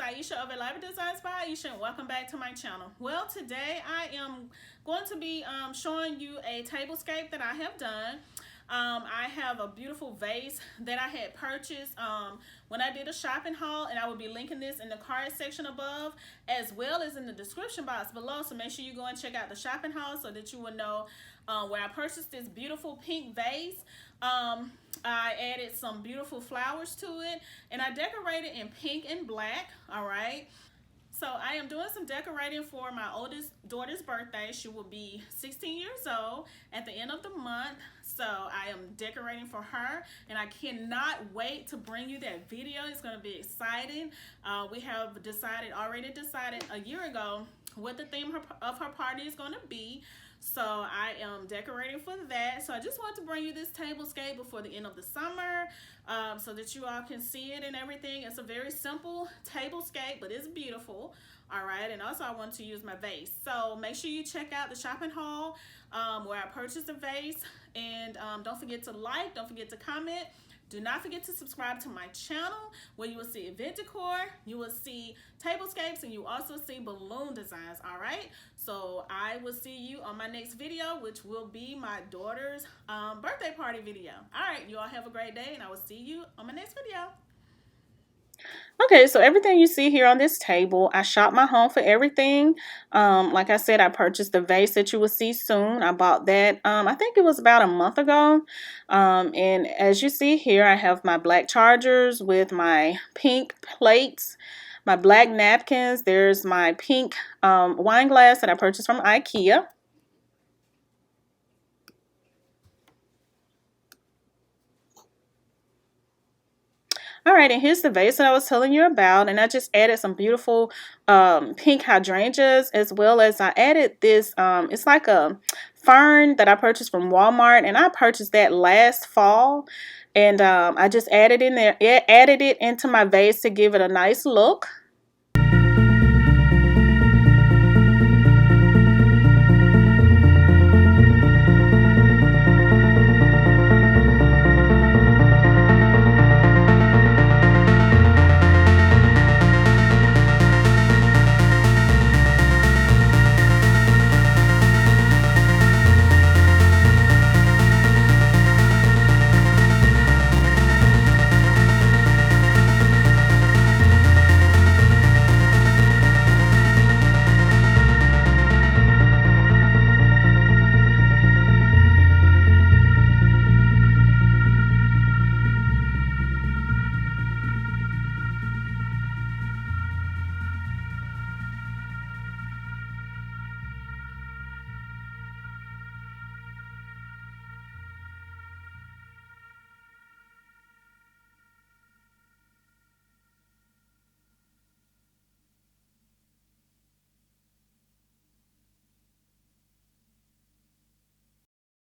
Ieasha of Live Designs by Ieasha, and welcome back to my channel. Well, today I am going to be showing you a tablescape that I have done. I have a beautiful vase that I had purchased when I did a shopping haul, and I will be linking this in the card section above as well as in the description box below. So make sure you go and check out the shopping haul so that you will know where I purchased this beautiful pink vase. I added some beautiful flowers to it, and I decorated in pink and black. All right. So I am doing some decorating for my oldest daughter's birthday. She will be 16 years old at the end of the month. So I am decorating for her, and I cannot wait to bring you that video. It's going to be exciting. We have already decided a year ago what the theme of her party is going to be. So I am decorating for that. So I just want to bring you this tablescape before the end of the summer so that you all can see it and everything. It's a very simple tablescape, but it's beautiful. All right, and also I want to use my vase. So make sure you check out the shopping haul where I purchased the vase. And don't forget to like, don't forget to comment. Do not forget to subscribe to my channel where you will see event decor, you will see tablescapes, and you also see balloon designs, all right? So I will see you on my next video, which will be my daughter's birthday party video. All right, you all have a great day, and I will see you on my next video. Okay, so everything you see here on this table, I shopped my home for everything. Like I said, I purchased the vase that you will see soon. I bought that, I think it was about a month ago. And as you see here, I have my black chargers with my pink plates, my black napkins. There's my pink wine glass that I purchased from IKEA. All right, and here's the vase that I was telling you about, and I just added some beautiful pink hydrangeas, as well as I added this, it's like a fern that I purchased from Walmart, and I purchased that last fall, and I just added it into my vase to give it a nice look.